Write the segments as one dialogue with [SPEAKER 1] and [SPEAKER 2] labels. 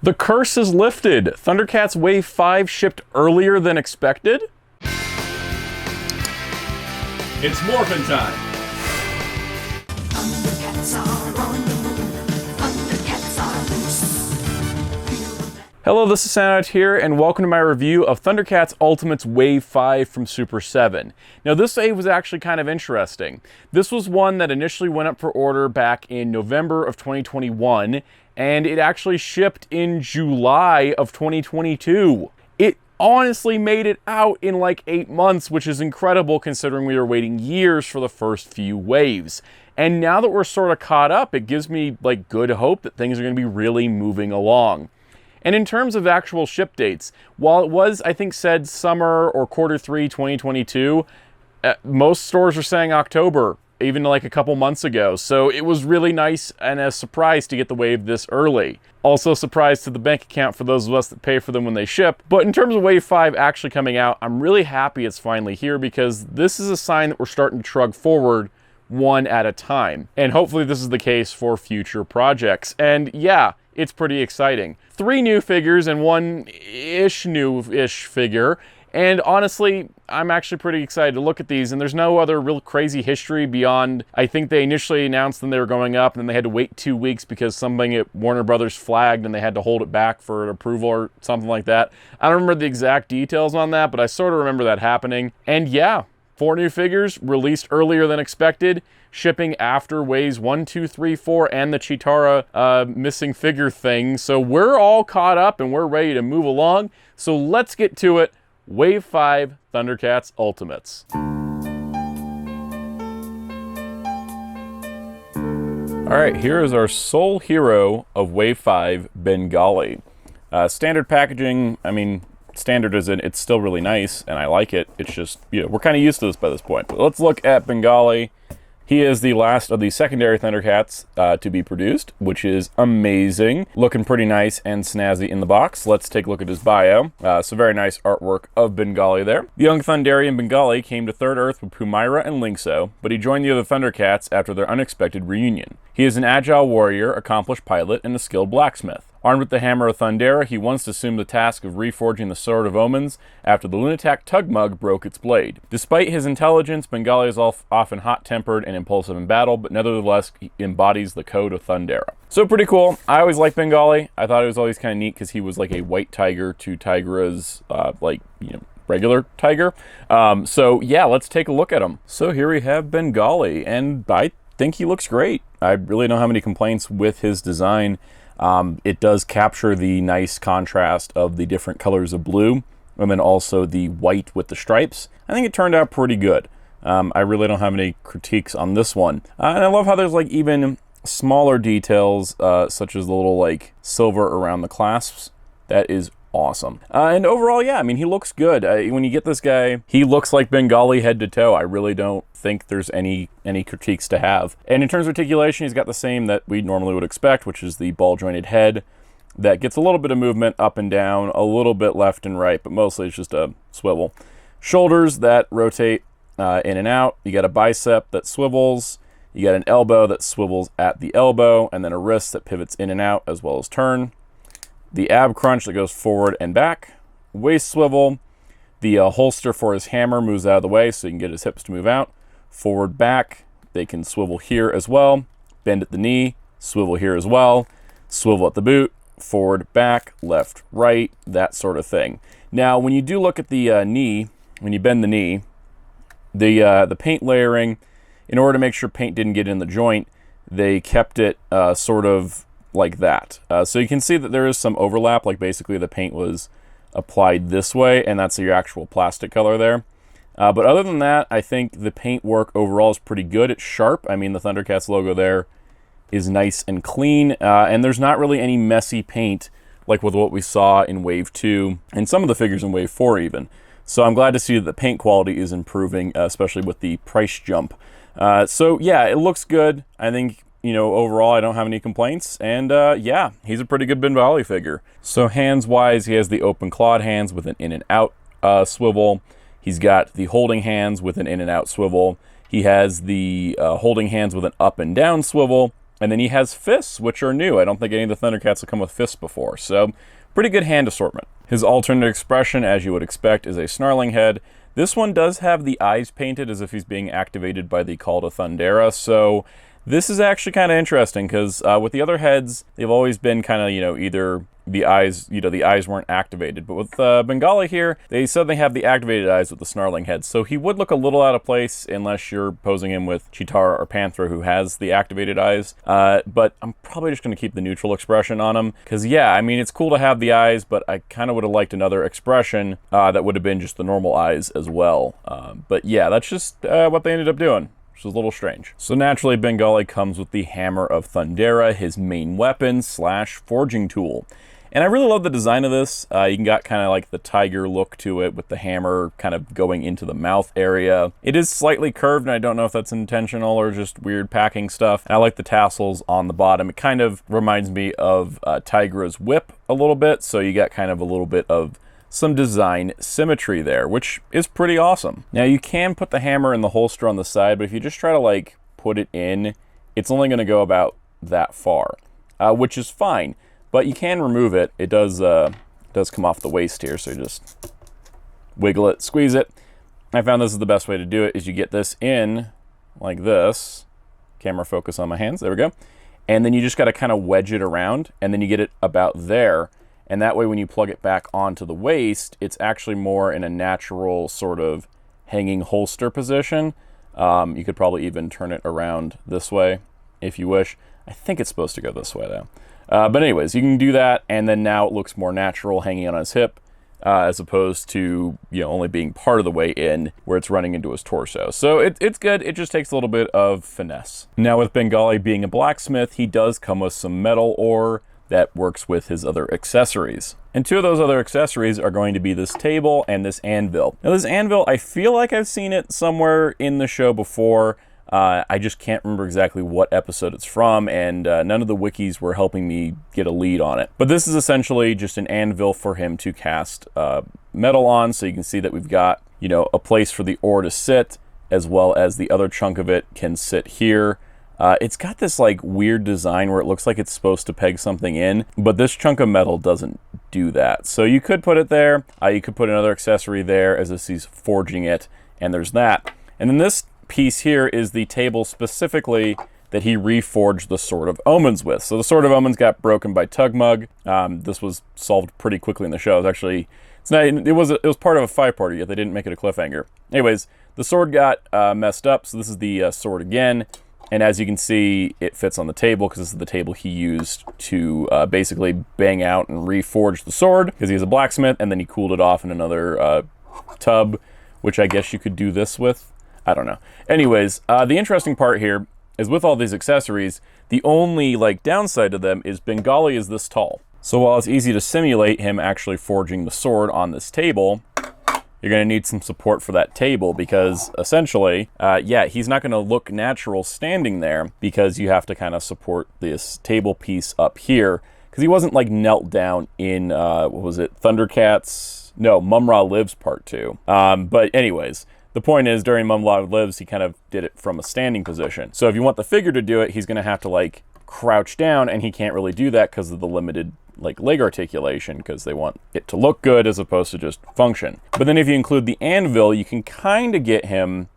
[SPEAKER 1] The curse is lifted. Thundercats Wave 5 shipped earlier than expected?
[SPEAKER 2] It's morphin' time!
[SPEAKER 3] Thundercats are on the move. Thundercats are loose.
[SPEAKER 1] Hello, this is Soundout here, and welcome to my review of Thundercats Ultimate's Wave 5 from Super7. Now, this wave was actually kind of interesting. This was one that initially went up for order back in November of 2021, and it actually shipped in July of 2022. It honestly made it out in like 8 months, which is incredible considering we were waiting years for the first few waves. And now that we're sort of caught up, it gives me like good hope that things are going to be really moving along. And in terms of actual ship dates, while it was, I think, said summer or Q3 2022, most stores are saying October, even like a couple months ago. So it was really nice and a surprise to get the wave this early. Also a surprise to the bank account for those of us that pay for them when they ship. But in terms of Wave 5 actually coming out, I'm really happy it's finally here because this is a sign that we're starting to trug forward one at a time. And hopefully this is the case for future projects. And yeah, it's pretty exciting. 3 new figures and 1-ish new-ish figure. And honestly, I'm actually pretty excited to look at these, and there's no other real crazy history beyond, I think they initially announced them they were going up, and then they had to wait 2 weeks because something at Warner Brothers flagged and they had to hold it back for an approval or something like that. I don't remember the exact details on that, but I sort of remember that happening. And yeah, 4 new figures released earlier than expected, shipping after waves 1, 2, 3, 4, and the Chitara missing figure thing. So we're all caught up and we're ready to move along. So let's get to it. Wave 5 Thundercats Ultimates. Alright, here is our sole hero of Wave 5, Bengali. Standard packaging, I mean, standard as in it's still really nice, and I like it. It's just, you know, we're kind of used to this by this point. But let's look at Bengali. He is the last of the secondary Thundercats to be produced, which is amazing. Looking pretty nice and snazzy in the box. Let's take a look at his bio. So very nice artwork of Bengali there. The young Thunderian Bengali came to Third Earth with Pumm-Ra and Lynx-O, but he joined the other Thundercats after their unexpected reunion. He is an agile warrior, accomplished pilot, and a skilled blacksmith. Armed with the hammer of Thundera, he once assumed the task of reforging the Sword of Omens after the Lunatic Tugmug broke its blade. Despite his intelligence, Bengali is often hot-tempered and impulsive in battle, but nevertheless embodies the code of Thundera. So pretty cool. I always liked Bengali. I thought it was always kind of neat because he was like a white tiger to Tigra's, regular tiger. So yeah, let's take a look at him. So here we have Bengali, and I think he looks great. I really don't have any complaints with his design. It does capture the nice contrast of the different colors of blue, and then also the white with the stripes. I think it turned out pretty good. I really don't have any critiques on this one. And I love how there's like even smaller details, such as the little like silver around the clasps. That is awesome. And overall, yeah, I mean, he looks good. When you get this guy, he looks like Bengali head to toe. I really don't think there's any critiques to have. And in terms of articulation, he's got the same that we normally would expect, which is the ball jointed head that gets a little bit of movement up and down, a little bit left and right, but mostly it's just a swivel. Shoulders that rotate in and out. You got a bicep that swivels. You got an elbow that swivels at the elbow, and then a wrist that pivots in and out as well as turn. The ab crunch that goes forward and back. Waist swivel. The holster for his hammer moves out of the way so he can get his hips to move out. Forward, back. They can swivel here as well. Bend at the knee. Swivel here as well. Swivel at the boot. Forward, back, left, right, that sort of thing. Now, when you do look at the knee, when you bend the knee, the paint layering, in order to make sure paint didn't get in the joint, they kept it sort of like that. So you can see that there is some overlap, like basically the paint was applied this way, and that's your actual plastic color there. But other than that, I think the paint work overall is pretty good. It's sharp. I mean, the Thundercats logo there is nice and clean, and there's not really any messy paint like with what we saw in Wave 2 and some of the figures in Wave 4 even. So I'm glad to see that the paint quality is improving, especially with the price jump. So yeah, it looks good. I think, you know, overall I don't have any complaints, and yeah, he's a pretty good Bengali figure. So hands-wise, he has the open clawed hands with an in and out swivel. He's got the holding hands with an in and out swivel. He has the holding hands with an up and down swivel, And then he has fists, which are new. I don't think any of the Thundercats have come with fists before. So pretty good hand assortment. His alternate expression, as you would expect, is a snarling head. This one does have the eyes painted as if he's being activated by the call to Thundera. So this is actually kind of interesting because with the other heads, they've always been kind of, either the eyes, the eyes weren't activated. But with Bengali here, they said they have the activated eyes with the snarling head. So he would look a little out of place unless you're posing him with Chitara or Panthera, who has the activated eyes. But I'm probably just going to keep the neutral expression on him. Because, yeah, I mean, it's cool to have the eyes, but I kind of would have liked another expression that would have been just the normal eyes as well. But, yeah, that's just what they ended up doing, which is a little strange. So naturally, Bengali comes with the Hammer of Thundera, his main weapon / forging tool. And I really love the design of this. You can got kind of like the tiger look to it with the hammer kind of going into the mouth area. It is slightly curved, and I don't know if that's intentional or just weird packing stuff. And I like the tassels on the bottom. It kind of reminds me of Tigra's whip a little bit, so you got kind of a little bit of some design symmetry there, which is pretty awesome. Now you can put the hammer in the holster on the side, but if you just try to like put it in, it's only going to go about that far, which is fine. But you can remove it. It does come off the waist here, so you just wiggle it, squeeze it. I found this is the best way to do it, is you get this in like this. Camera focus on my hands, there we go. And then you just got to kind of wedge it around, and then you get it about there. And that way when you plug it back onto the waist, it's actually more in a natural sort of hanging holster position. You could probably even turn it around this way if you wish. I think it's supposed to go this way though. But anyways, you can do that, and then now it looks more natural hanging on his hip, as opposed to only being part of the way in where it's running into his torso. So it's good. It just takes a little bit of finesse. Now with Bengali being a blacksmith, he does come with some metal ore that works with his other accessories. And two of those other accessories are going to be this table and this anvil. Now this anvil, I feel like I've seen it somewhere in the show before. I just can't remember exactly what episode it's from, and none of the wikis were helping me get a lead on it. But this is essentially just an anvil for him to cast metal on, so you can see that we've got, a place for the ore to sit, as well as the other chunk of it can sit here. It's got this like weird design where it looks like it's supposed to peg something in, but this chunk of metal doesn't do that. So you could put it there, you could put another accessory there as if he's forging it, and there's that. And then this piece here is the table specifically that he reforged the Sword of Omens with. So the Sword of Omens got broken by Tugmug. This was solved pretty quickly in the show. It was part of a 5-parter, yet they didn't make it a cliffhanger. Anyways, the sword got messed up, so this is the sword again. And as you can see, it fits on the table because this is the table he used to basically bang out and reforge the sword, because he's a blacksmith, and then he cooled it off in another tub, which I guess you could do this with. I don't know. Anyways, the interesting part here is with all these accessories, the only downside to them is Bengali is this tall. So while it's easy to simulate him actually forging the sword on this table, you're going to need some support for that table, because essentially, he's not going to look natural standing there, because you have to kind of support this table piece up here, because he wasn't knelt down in, what was it, Thundercats? No, Mumm-Ra Lives Part 2. But anyways, the point is, during Mumm-Ra Lives, he kind of did it from a standing position. So if you want the figure to do it, he's going to have to crouch down, and he can't really do that because of the limited leg articulation, because they want it to look good as opposed to just function. But then if you include the anvil, you can kind of get him,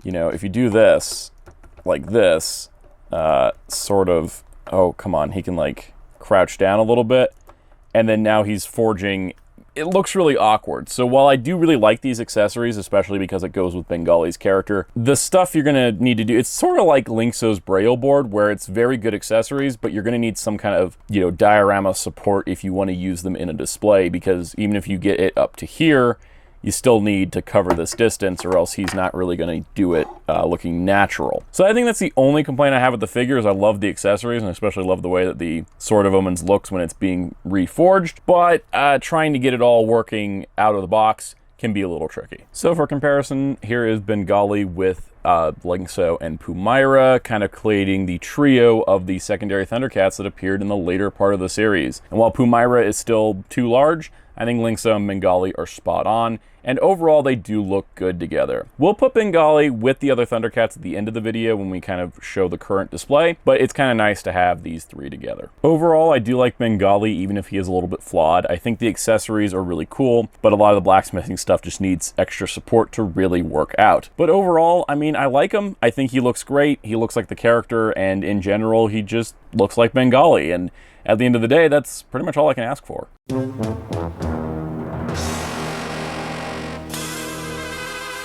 [SPEAKER 1] if you do this, like this, sort of, oh, come on, he can crouch down a little bit, and then now he's forging. It looks really awkward. So while I do really like these accessories, especially because it goes with Bengali's character, the stuff you're going to need to do, it's sort of like Lynx-O's Braille board, where it's very good accessories, but you're going to need some kind of, diorama support if you want to use them in a display, because even if you get it up to here, you still need to cover this distance, or else he's not really going to do it looking natural. So I think that's the only complaint I have with the figure, is I love the accessories, and I especially love the way that the Sword of Omens looks when it's being reforged, but trying to get it all working out of the box can be a little tricky. So for comparison, here is Bengali with Lynx-O and Pumm-Ra, kind of creating the trio of the secondary Thundercats that appeared in the later part of the series. And while Pumm-Ra is still too large, I think Lynx-O and Bengali are spot on, and overall they do look good together. We'll put Bengali with the other Thundercats at the end of the video when we kind of show the current display, but it's kind of nice to have these three together. Overall, I do like Bengali, even if he is a little bit flawed. I think the accessories are really cool, but a lot of the blacksmithing stuff just needs extra support to really work out. But overall, I mean, I like him. I think he looks great. He looks like the character, and in general, he just looks like Bengali, and at the end of the day, that's pretty much all I can ask for.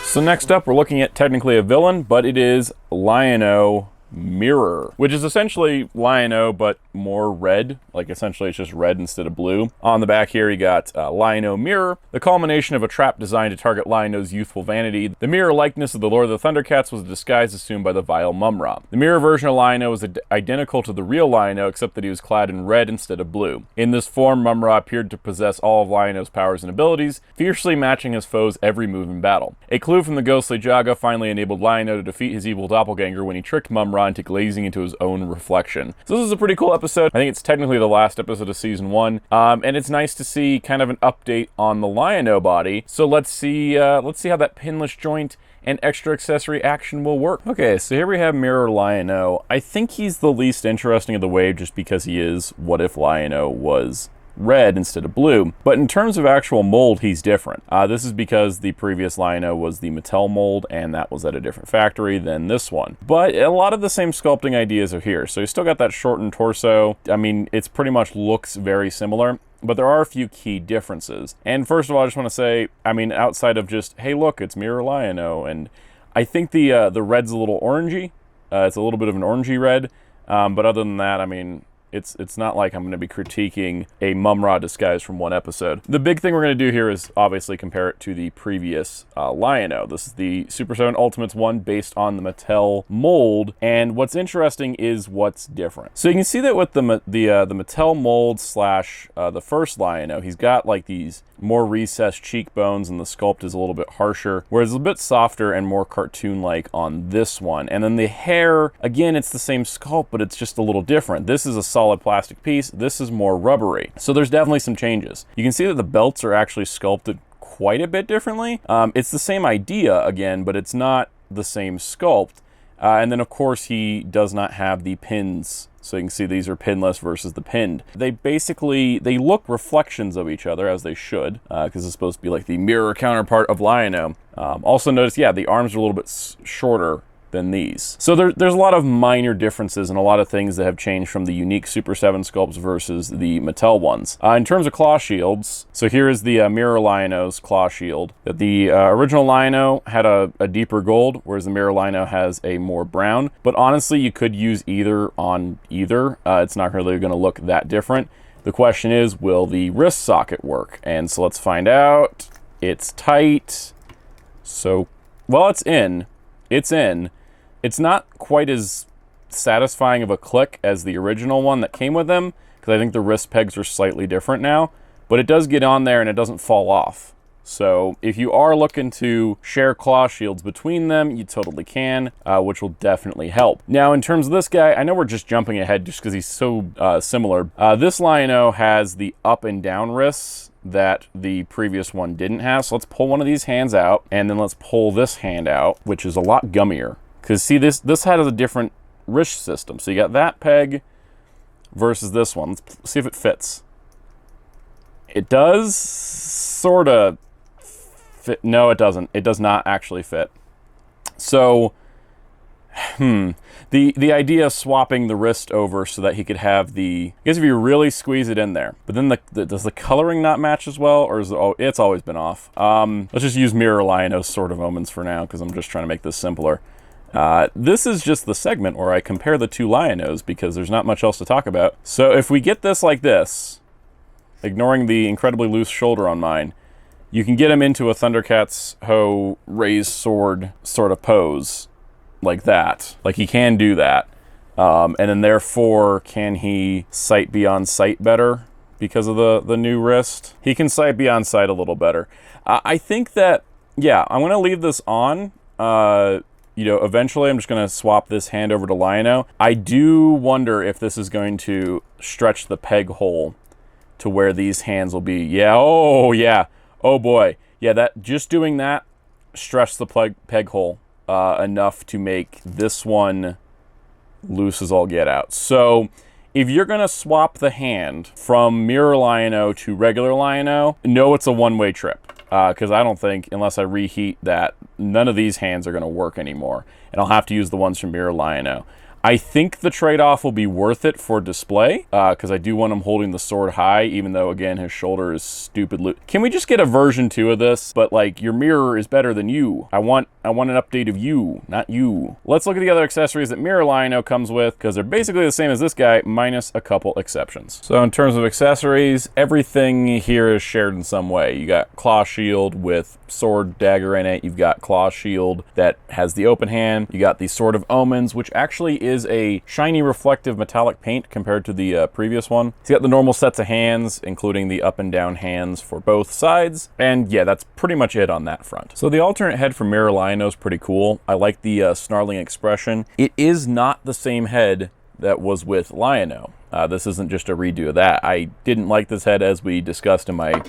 [SPEAKER 1] So next up, we're looking at technically a villain, but it is Lion-O Mirror, which is essentially Lion-O, but more red. Like, essentially, it's just red instead of blue. On the back here, you got Lion-O Mirror, the culmination of a trap designed to target Lion-O's youthful vanity. The mirror likeness of the Lord of the Thundercats was a disguise assumed by the vile Mumm-Ra. The mirror version of Lion-O was identical to the real Lion-O, except that he was clad in red instead of blue. In this form, Mumm-Ra appeared to possess all of Lion-O's powers and abilities, fiercely matching his foes' every move in battle. A clue from the ghostly Jaga finally enabled Lion-O to defeat his evil doppelganger when he tricked Mumm-Ra into glazing into his own reflection. So this is a pretty cool episode. I think it's technically the last episode of season 1, and it's nice to see kind of an update on the Lion-O body. So let's see how that pinless joint and extra accessory action will work. Okay, so here we have Mirror Lion-O. I think he's the least interesting of the wave just because he is what if Lion-O was red instead of blue, but in terms of actual mold, he's different. This is because the previous Lion-O was the Mattel mold, and that was at a different factory than this one. But a lot of the same sculpting ideas are here. So you still got that shortened torso. I mean, it's pretty much looks very similar, but there are a few key differences. And first of all, I just want to say, I mean, outside of just, hey, look, it's Mirror Lion-O, and I think the red's a little orangey. It's a little bit of an orangey red, but other than that, I mean, it's not like I'm going to be critiquing a Mumm-Ra disguise from one episode. The big thing we're going to do here is obviously compare it to the previous Lion-O. This is the Super 7 Ultimates one based on the Mattel mold, and what's interesting is what's different. So you can see that with the Mattel mold slash the first Lion-O, he's got like these more recessed cheekbones and the sculpt is a little bit harsher, whereas it's a bit softer and more cartoon-like on this one. And then the hair, again, it's the same sculpt, but it's just a little different. This is a solid plastic piece. This is more rubbery. So there's definitely some changes. You can see that the belts are actually sculpted quite a bit differently. It's the same idea again, but it's not the same sculpt. And then of course he does not have the pins. So you can see these are pinless versus the pinned. They look reflections of each other, as they should, because it's supposed to be like the mirror counterpart of Lion-O. Also notice, yeah, the arms are a little bit shorter than these. So there's a lot of minor differences and a lot of things that have changed from the unique Super 7 sculpts versus the Mattel ones. In terms of claw shields, so here is the Mirror Lion-O's claw shield. The original Lion-O had a deeper gold, whereas the Mirror Lion-O has a more brown. But honestly, you could use either on either. It's not really going to look that different. The question is, will the wrist socket work? And so let's find out. It's tight. So, well, it's in. It's in. It's not quite as satisfying of a click as the original one that came with them, because I think the wrist pegs are slightly different now, but it does get on there and it doesn't fall off. So if you are looking to share claw shields between them, you totally can, which will definitely help. Now, in terms of this guy, I know we're just jumping ahead just because he's so similar. This Lion-O has the up and down wrists that the previous one didn't have. So let's pull one of these hands out, and then let's pull this hand out, which is a lot gummier. Because see, this has a different wrist system. So you got that peg versus this one. Let's see if it fits. It does sort of fit. No, it doesn't. It does not actually fit. So, the idea of swapping the wrist over so that he could have I guess if you really squeeze it in there, but then does the coloring not match as well, or is it's always been off? Let's just use Mirror Lion-O sort of moments for now, because I'm just trying to make this simpler. This is just the segment where I compare the two Lion-Os because there's not much else to talk about. So if we get this like this, ignoring the incredibly loose shoulder on mine, you can get him into a Thundercats Ho raised sword sort of pose like that. Like he can do that. And then therefore, can he sight beyond sight better because of the new wrist? He can sight beyond sight a little better. I think that, yeah, I'm going to leave this on. you know, eventually I'm just going to swap this hand over to Lynx-O. I do wonder if this is going to stretch the peg hole to where these hands will be. Yeah, oh yeah, oh boy. Yeah, that just doing that stretched the peg hole enough to make this one loose as all get out. So if you're going to swap the hand from Mirror Lynx-O to regular Lynx-O, know it's a one-way trip. Because I don't think, unless I reheat that, none of these hands are going to work anymore. And I'll have to use the ones from Mirror Lynx-O. I think the trade-off will be worth it for display, because I do want him holding the sword high, even though, again, his shoulder is stupid. Can we just get a version 2 of this? But, like, your mirror is better than you. I want an update of you, not you. Let's look at the other accessories that Mirror Lynx-O comes with, because they're basically the same as this guy, minus a couple exceptions. So in terms of accessories, everything here is shared in some way. You got claw shield with sword dagger in it. You've got claw shield that has the open hand. You got the Sword of Omens, which actually is a shiny reflective metallic paint compared to the previous one. He's got the normal sets of hands, including the up and down hands for both sides. And yeah, that's pretty much it on that front. So the alternate head from Mirror Lynx-O is pretty cool. I like the snarling expression. It is not the same head that was with Lynx-O. This isn't just a redo of that. I didn't like this head as we discussed in my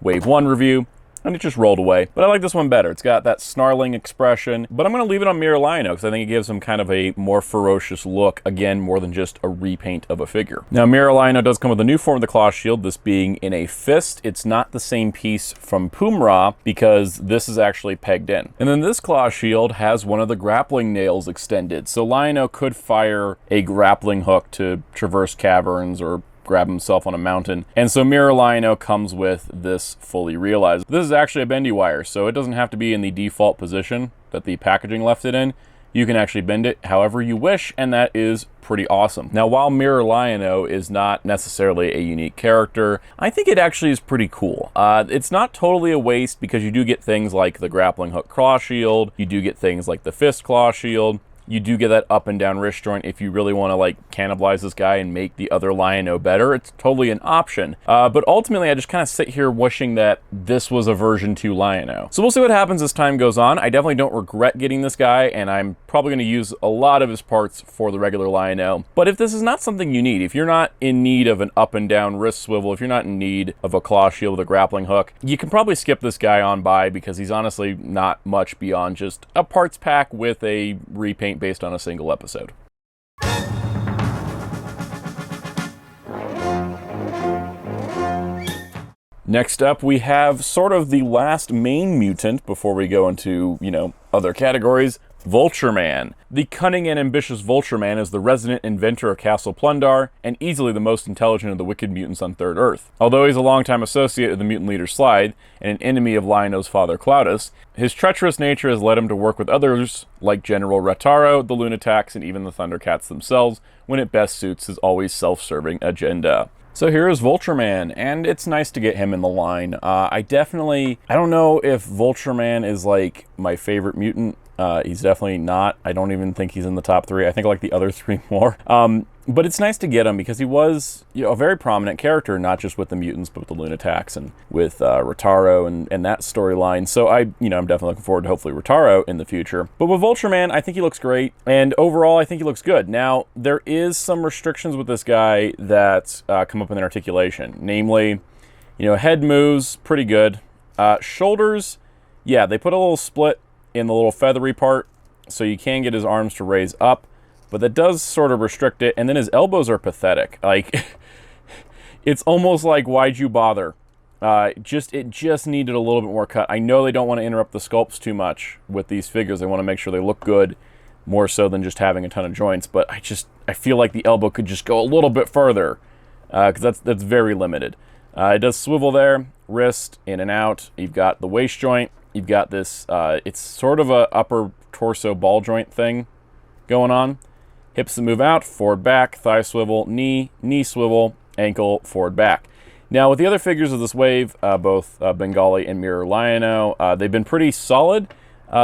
[SPEAKER 1] Wave 1 review, and it just rolled away. But I like this one better. It's got that snarling expression, but I'm going to leave it on Mirror Lynx-O because I think it gives him kind of a more ferocious look, again, more than just a repaint of a figure. Now, Mirror Lynx-O does come with a new form of the claw shield, this being in a fist. It's not the same piece from Pumm-Ra because this is actually pegged in. And then this claw shield has one of the grappling nails extended, so Lynx-O could fire a grappling hook to traverse caverns or grab himself on a mountain. And so Mirror Lynx-O comes with this fully realized. This is actually a bendy wire, so it doesn't have to be in the default position that the packaging left it in. You can actually bend it however you wish, and that is pretty awesome. Now, while Mirror Lynx-O is not necessarily a unique character, I think it actually is pretty cool. It's not totally a waste because you do get things like the grappling hook claw shield, you do get things like the fist claw shield, you do get that up and down wrist joint if you really want to like cannibalize this guy and make the other Lynx-O better. It's totally an option. But ultimately, I just kind of sit here wishing that this was a version 2 Lynx-O. So we'll see what happens as time goes on. I definitely don't regret getting this guy, and I'm probably going to use a lot of his parts for the regular Lynx-O. But if this is not something you need, if you're not in need of an up and down wrist swivel, if you're not in need of a claw shield with a grappling hook, you can probably skip this guy on by because he's honestly not much beyond just a parts pack with a repaint based on a single episode. Next up, we have sort of the last main mutant before we go into, you know, other categories, Vultureman. The cunning and ambitious Vultureman is the resident inventor of Castle Plundar, and easily the most intelligent of the wicked mutants on Third Earth. Although he's a longtime associate of the mutant leader Slide, and an enemy of Lynx-O's father Cloudus, his treacherous nature has led him to work with others like General Rataro, the Lunatics, and even the Thundercats themselves, when it best suits his always self-serving agenda. So here is Vultureman, and it's nice to get him in the line. I don't know if Vultureman is like my favorite mutant. He's definitely not. I don't even think he's in the top 3. I think I like the other 3 more. But it's nice to get him because he was, you know, a very prominent character, not just with the mutants, but with the Lunatics and with Rataro and that storyline. So I'm definitely looking forward to hopefully Rataro in the future. But with Vultureman, I think he looks great, and overall, I think he looks good. Now, there is some restrictions with this guy that come up in an articulation. Namely, you know, head moves pretty good. Shoulders, yeah, they put a little split in the little feathery part, so you can get his arms to raise up, but that does sort of restrict it. And then his elbows are pathetic. Like, it's almost like, why'd you bother? It just needed a little bit more cut. I know they don't want to interrupt the sculpts too much with these figures. They want to make sure they look good, more so than just having a ton of joints. But I feel like the elbow could just go a little bit further, because that's very limited. It does swivel there, wrist in and out. You've got the waist joint. You've got this, it's sort of a upper torso ball joint thing going on. Hips that move out, forward, back, thigh swivel, knee swivel, ankle, forward, back. Now, with the other figures of this wave, both Bengali and Mirror Lynx-O, they've been pretty solid.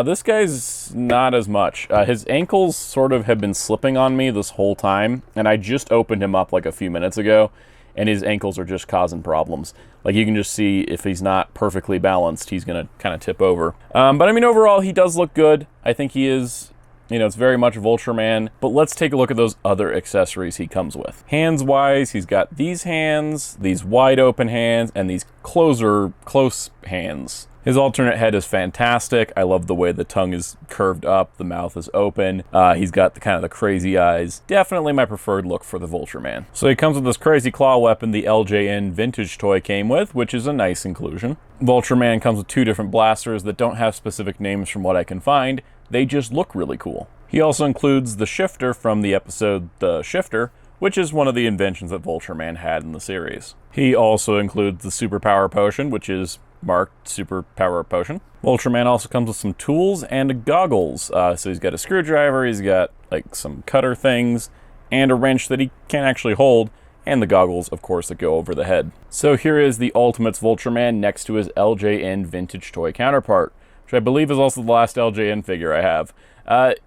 [SPEAKER 1] This guy's not as much. His ankles sort of have been slipping on me this whole time, and I just opened him up like a few minutes ago, and his ankles are just causing problems. Like, you can just see if he's not perfectly balanced, he's going to kind of tip over. But I mean, overall, he does look good. I think he is You know, it's very much Vultureman, but let's take a look at those other accessories he comes with. Hands-wise, he's got these hands, these wide open hands, and these close hands. His alternate head is fantastic. I love the way the tongue is curved up, the mouth is open. He's got the kind of the crazy eyes. Definitely my preferred look for the Vultureman. So he comes with this crazy claw weapon the LJN vintage toy came with, which is a nice inclusion. Vultureman comes with 2 different blasters that don't have specific names from what I can find. They just look really cool. He also includes the shifter from the episode The Shifter, which is one of the inventions that Vultureman had in the series. He also includes the superpower potion, which is marked superpower potion. Vultureman also comes with some tools and goggles. So he's got a screwdriver, he's got like some cutter things, and a wrench that he can't actually hold, and the goggles, of course, that go over the head. So here is the Ultimates Vultureman next to his LJN vintage toy counterpart, which I believe is also the last LJN figure I have.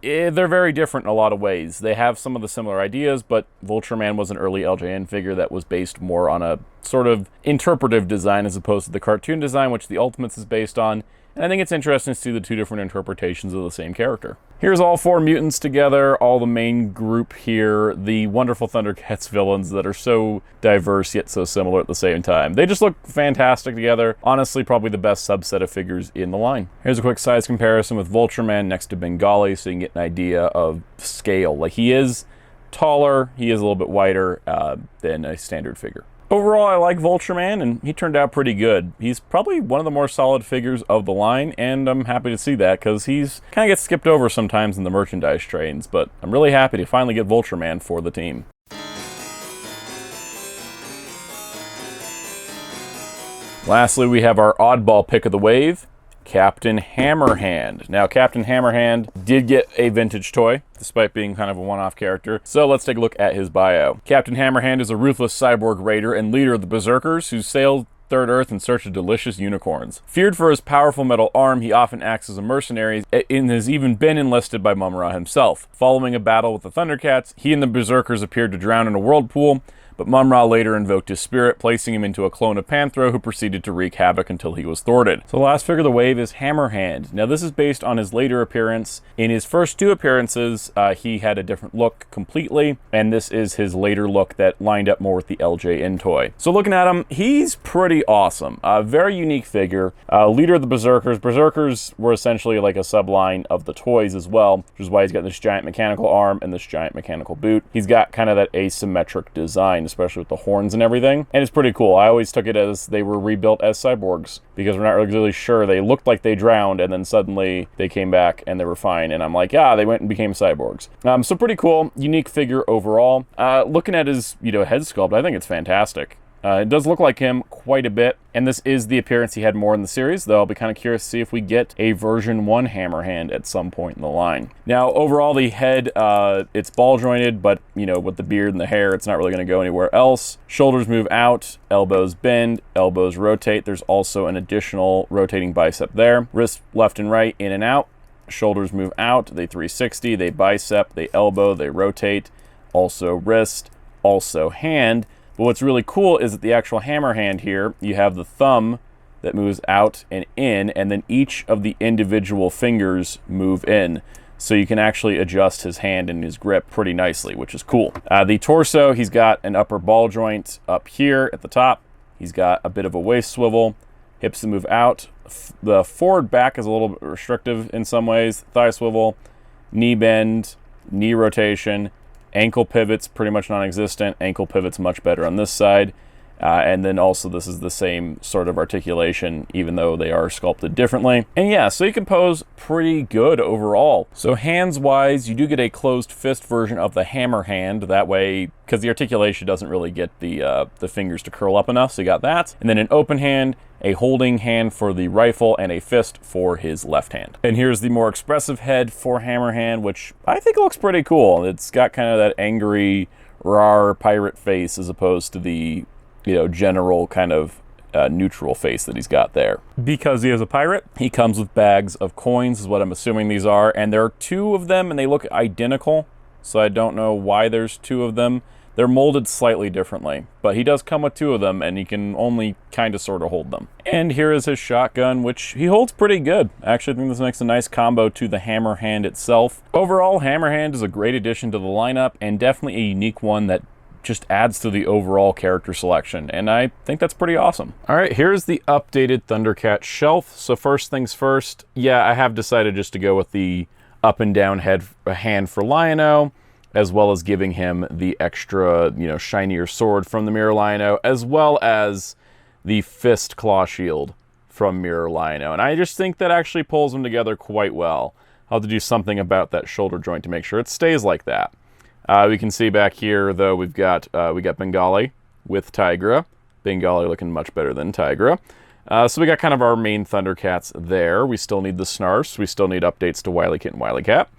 [SPEAKER 1] They're very different in a lot of ways. They have some of the similar ideas, but Vultureman was an early LJN figure that was based more on a sort of interpretive design as opposed to the cartoon design, which the Ultimates is based on. And I think it's interesting to see the 2 different interpretations of the same character. Here's all 4 mutants together, all the main group here, the wonderful Thundercats villains that are so diverse yet so similar at the same time. They just look fantastic together. Honestly, probably the best subset of figures in the line. Here's a quick size comparison with Vultureman next to Bengali so you can get an idea of scale. Like, he is taller, he is a little bit wider than a standard figure. Overall, I like Vultureman, and he turned out pretty good. He's probably one of the more solid figures of the line, and I'm happy to see that, because he's kind of gets skipped over sometimes in the merchandise trains, but I'm really happy to finally get Vultureman for the team. Lastly, we have our oddball pick of the wave, Captain Hammerhand. Now, Captain Hammerhand did get a vintage toy, despite being kind of a one-off character. So let's take a look at his bio. Captain Hammerhand is a ruthless cyborg raider and leader of the Berserkers who sailed Third Earth in search of delicious unicorns. Feared for his powerful metal arm, he often acts as a mercenary and has even been enlisted by Mumm-Ra himself. Following a battle with the Thundercats, he and the Berserkers appeared to drown in a whirlpool, but Mumm-Ra later invoked his spirit, placing him into a clone of Panthro, who proceeded to wreak havoc until he was thwarted. So the last figure of the wave is Hammerhand. Now this is based on his later appearance. In his first 2 appearances, he had a different look completely, and this is his later look that lined up more with the LJN toy. So looking at him, he's pretty awesome. A very unique figure. Leader of the Berserkers. Berserkers were essentially like a subline of the toys as well, which is why he's got this giant mechanical arm and this giant mechanical boot. He's got kind of that asymmetric design, especially with the horns and everything, and it's pretty cool. I always took it as they were rebuilt as cyborgs, because we're not really sure. They looked like they drowned, and then suddenly they came back and they were fine, and I'm like, yeah, they went and became cyborgs. So pretty cool, unique figure overall. Looking at his, head sculpt, I think it's fantastic. It does look like him quite a bit, and this is the appearance he had more in the series, though I'll be kind of curious to see if we get a version 1 Hammerhand at some point in the line. Now, overall, the head, it's ball jointed, but, with the beard and the hair, it's not really going to go anywhere else. Shoulders move out, elbows bend, elbows rotate. There's also an additional rotating bicep there. Wrists left and right, in and out. Shoulders move out, they 360, they bicep, they elbow, they rotate. Also wrist, also hand. But what's really cool is that the actual Hammerhand here, you have the thumb that moves out and in, and then each of the individual fingers move in. So you can actually adjust his hand and his grip pretty nicely, which is cool. The torso, he's got an upper ball joint up here at the top. He's got a bit of a waist swivel, hips that move out. The forward back is a little bit restrictive in some ways. Thigh swivel, knee bend, knee rotation. Ankle pivots pretty much non-existent. Ankle pivots much better on this side. And then also this is the same sort of articulation, even though they are sculpted differently. And yeah, so you can pose pretty good overall. So hands-wise, you do get a closed fist version of the hammer hand. That way, because the articulation doesn't really get the fingers to curl up enough, so you got that. And then an open hand, a holding hand for the rifle, and a fist for his left hand. And here's the more expressive head for Hammerhand, which I think looks pretty cool. It's got kind of that angry, rawr pirate face as opposed to the general kind of neutral face that he's got there. Because he is a pirate, he comes with bags of coins, is what I'm assuming these are, and there are 2 of them, and they look identical, so I don't know why there's 2 of them. They're molded slightly differently, but he does come with 2 of them, and he can only kind of sort of hold them. And here is his shotgun, which he holds pretty good. I actually think this makes a nice combo to the Hammerhand itself. Overall, Hammerhand is a great addition to the lineup, and definitely a unique one that just adds to the overall character selection, and I think that's pretty awesome. All right, here's the updated Thundercat shelf. So first things first, yeah, I have decided just to go with the up and down hand for Lynx-O, as well as giving him the extra, shinier sword from the Mirror Lynx-O, as well as the fist claw shield from Mirror Lynx-O. And I just think that actually pulls them together quite well. I'll have to do something about that shoulder joint to make sure it stays like that. We can see back here, though, we got Bengali with Tigra. Bengali looking much better than Tigra. So we got kind of our main Thundercats there. We still need the Snarfs. We still need updates to Wily Kit and Wily Cat.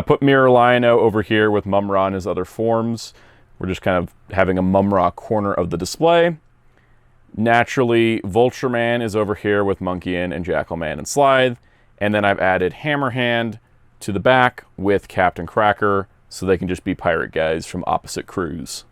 [SPEAKER 1] Put Mirror Lynx-O over here with Mumm-Ra and his other forms. We're just kind of having a Mumm-Ra corner of the display. Naturally, Vultureman is over here with Monkey-In and Jackalman and Slithe. And then I've added Hammerhand to the back with Captain Cracker, so they can just be pirate guys from opposite crews.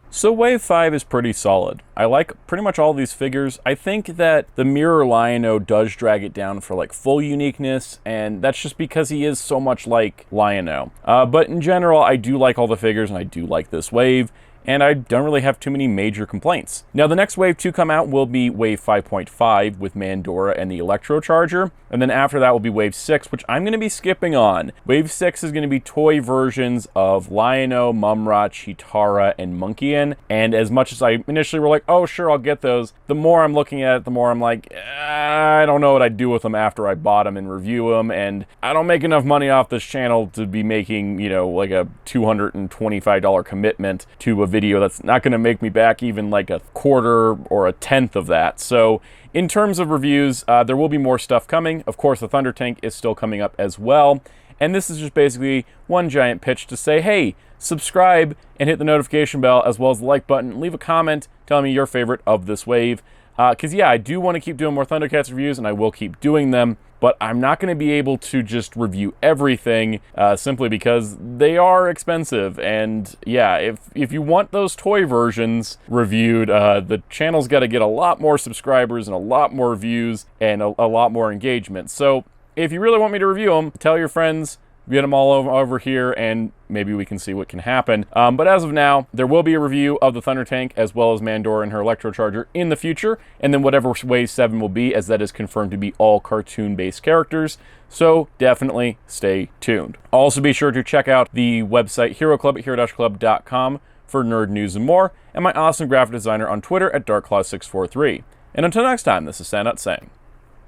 [SPEAKER 1] So Wave 5 is pretty solid. I like pretty much all these figures. I think that the Mirror Lynx-O does drag it down for like full uniqueness, and that's just because he is so much like Lynx-O. But in general, I do like all the figures, and I do like this wave, and I don't really have too many major complaints. Now, the next wave to come out will be Wave 5.5 with Mandora and the Electro Charger, and then after that will be Wave 6, which I'm going to be skipping on. Wave 6 is going to be toy versions of Lynx-O, Mumm-Ra, Cheetara, and Monkey-In, and as much as I initially were like, oh sure, I'll get those, the more I'm looking at it, the more I'm like, I don't know what I'd do with them after I bought them and review them, and I don't make enough money off this channel to be making, like a $225 commitment to a video that's not going to make me back even like a quarter or a tenth of that. So in terms of reviews, there will be more stuff coming. Of course, the Thunder Tank is still coming up as well. And this is just basically one giant pitch to say, hey, subscribe and hit the notification bell as well as the like button. Leave a comment telling me your favorite of this wave. Because, yeah, I do want to keep doing more Thundercats reviews, and I will keep doing them. But I'm not going to be able to just review everything simply because they are expensive. And, yeah, if you want those toy versions reviewed, the channel's got to get a lot more subscribers and a lot more views and a lot more engagement. So if you really want me to review them, tell your friends, get them all over here, and maybe we can see what can happen. But as of now, there will be a review of the Thunder Tank as well as Mandora and her Electro Charger in the future, and then whatever Wave 7 will be, as that is confirmed to be all cartoon-based characters. So definitely stay tuned. Also be sure to check out the website Hero Club at hero-club.com for nerd news and more, and my awesome graphic designer on Twitter at darkclaw643. And until next time, this is Soundout saying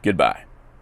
[SPEAKER 1] goodbye.